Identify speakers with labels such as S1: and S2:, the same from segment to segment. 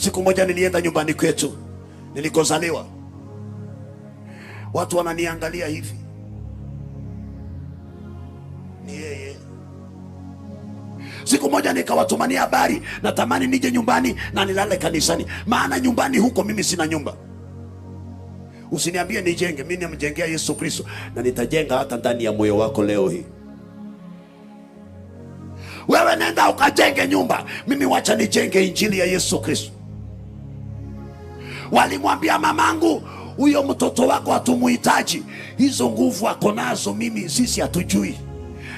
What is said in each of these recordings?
S1: Siku moja nilienda nyumbani kwetu nilikozaliwa, watu wananiangalia hivi, ni yeye. Siku moja nikawatumania habari, natamani nije nyumbani na nilale kanisani, maana nyumbani huko mimi sina nyumba. Usiniambie nijenge, mimi nimjengea Yesu Kristo, na nitajenga hata ndani ya moyo wako leo hii. Wewe nenda ukajenge nyumba, mimi wacha nijenge injili ya Yesu Kristo. Walimwambia mamangu, huyo mtoto wako hatumuhitaji, hizo nguvu ako nazo, sisi hatujui.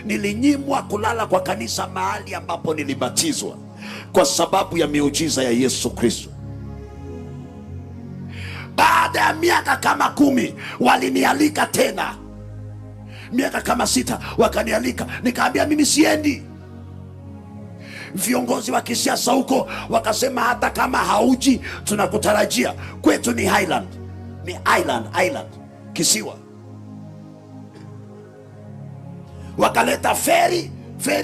S1: Nilinyimwa kulala kwa kanisa mahali ambapo nilibatizwa kwa sababu ya miujiza ya Yesu Kristo. Baada ya miaka kama 10 walinialika tena, miaka kama 6 wakanialika, nikaambia mimi siendi. Viongozi wa kisiasa huko wakasema hata kama hauji tunakutarajia. Kwetu ni Highland, ni island, kisiwa. Wakaleta feri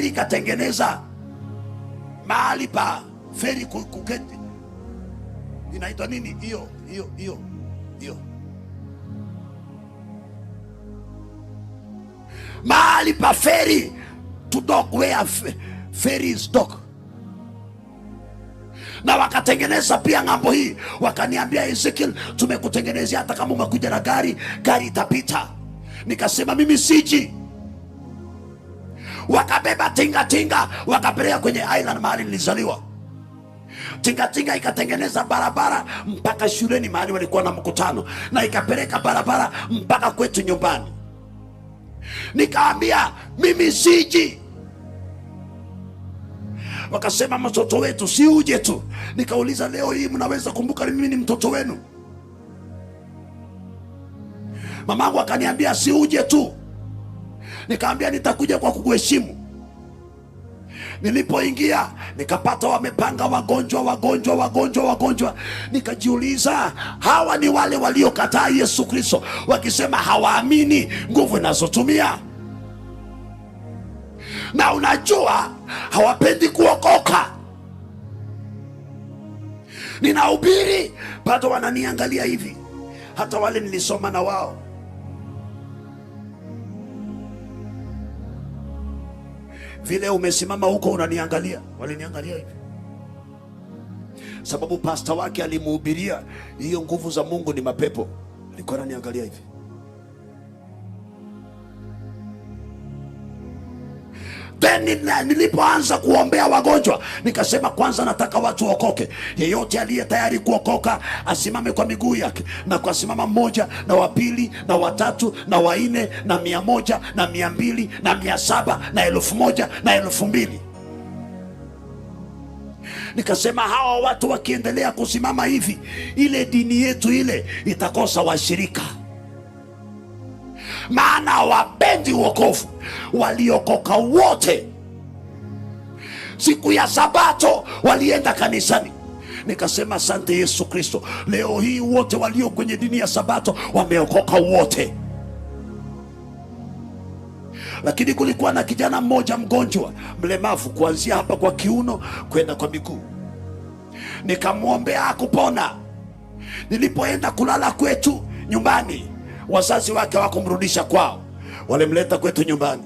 S1: ikatengeneza mahali pa feri kuketi, inaitwa nini hiyo mahali pa feri to dock, where ferries dock. Na wakatengeneza pia ng'ambo hii, wakaniambia Ezekiel, tumekutengenezea hata kama umekuja na gari itapita. Nikasema mimi siji. Wakabeba tinga wakapeleka kwenye island mahali nilizaliwa. Tinga ikatengeneza barabara mpaka shuleni mahali walikuwa na mkutano, na ikapeleka barabara mpaka kwetu nyumbani. Nikaambia mimi siji. Wakasema mtoto wetu si uje tu. Nikauliza leo hii mnaweza kumbuka mimi ni mtoto wenu? Mamangu akaniambia si uje tu. Nikaambia nitakuja kwa kukuheshimu. Nilipoingia nikapata wamepanga wagonjwa. Nikajiuliza, hawa ni wale waliokataa Yesu Kristo, wakisema hawaamini nguvu inazotumia. Na unajua hawapendi kuokoka. Ninahubiri bado wananiangalia hivi, hata wale nilisoma na wao. Vile umesimama huko unaniangalia, waliniangalia hivi, sababu pastor wake alimuhubiria hiyo nguvu za Mungu ni mapepo. Alikuwa ananiangalia hivi. Then nilipoanza kuombea wagonjwa, nikasema kwanza nataka watu waokoke. Yeyote aliye tayari kuokoka asimame kwa miguu yake, na kwa simama 1 na wa 2 na wa 3 na wa 4 na 100 na 200 na 700 na 1000 na 2000. Nikasema hawa watu wakiendelea kusimama hivi, ile dini yetu ile itakosa washirika, maana hawapendi wokovu. Waliokoka wote siku ya Sabato walienda kanisani. Nikasema asante Yesu Kristo, leo hii wote walio kwenye dini ya Sabato wameokoka wote. Lakini kulikuwa na kijana mmoja mgonjwa, mlemavu kuanzia hapa kwa kiuno kwenda kwa miguu. Nikamwombea akupona. Nilipoenda kulala kwetu nyumbani, wazazi wake hawakumrudisha kwao, walimleta kwetu nyumbani.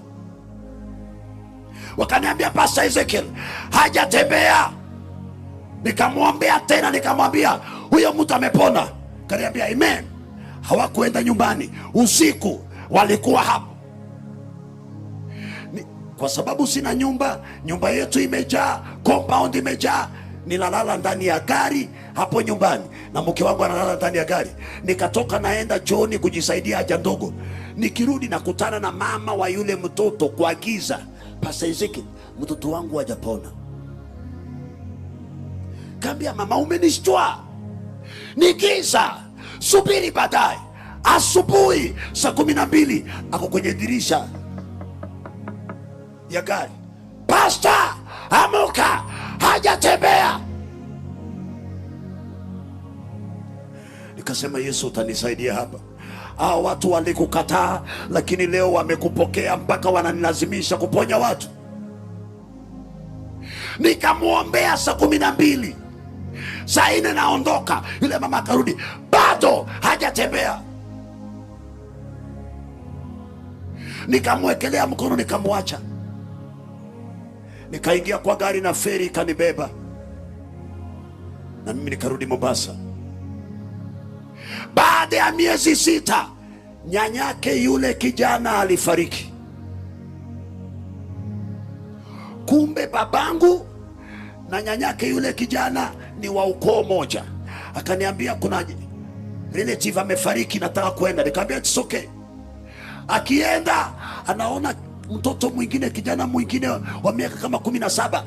S1: Wakaniambia Pastor Ezekiel hajatembea. Nikamwombea tena, nikamwambia huyo mtu amepona. Kaniambia amen. Hawakuenda nyumbani, usiku walikuwa hapo. Kwa sababu sina nyumba yetu imejaa, compound imejaa, nilalala ndani ya gari hapo nyumbani, na mke wangu analala ndani ya gari. Nikatoka naenda chooni kujisaidia haja ndogo. Nikirudi nakutana na mama wa yule mtoto kwa giza. Pastor Ezekiel, mtoto wangu hajapona. Kaambia mama, umenishtua, ni giza, subiri baadaye. Asubuhi saa 12 ako kwenye dirisha ya gari, Pastor amuka, hajatembea. Nikasema Yesu utanisaidia hapa. Hao watu walikukataa, lakini leo wamekupokea mpaka wananilazimisha kuponya watu. Nikamwombea saa 12. Saa 4 naondoka, yule mama akarudi, bado hajatembea. Nikamwekelea mkono, nikamwacha, nikaingia kwa gari na feri ikanibeba, na mimi nikarudi Mombasa. Baada ya miezi 6, nyanyake yule kijana alifariki. Kumbe babangu na nyanyake yule kijana ni wa ukoo moja. Akaniambia kuna relative amefariki, nataka kwenda. Nikamwambia it's okay. Akienda anaona mtoto mwingine, kijana mwingine wa miaka kama 17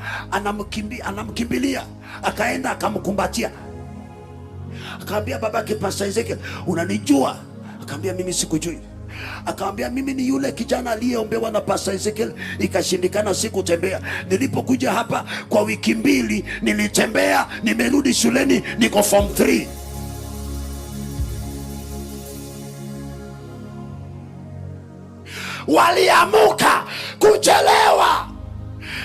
S1: anamkimbilia. Akaenda akamkumbatia, akaambia babake, Pastor Ezekiel, unanijua? Akaambia mimi sikujui. Akaambia mimi ni yule kijana aliyeombewa na Pastor Ezekiel ikashindikana, sikutembea. Nilipokuja hapa kwa wiki 2 nilitembea, nimerudi shuleni, niko form 3. Waliamuka kuchelewa.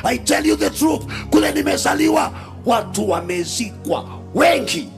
S1: I tell you the truth, kule nimezaliwa watu wamezikwa wengi.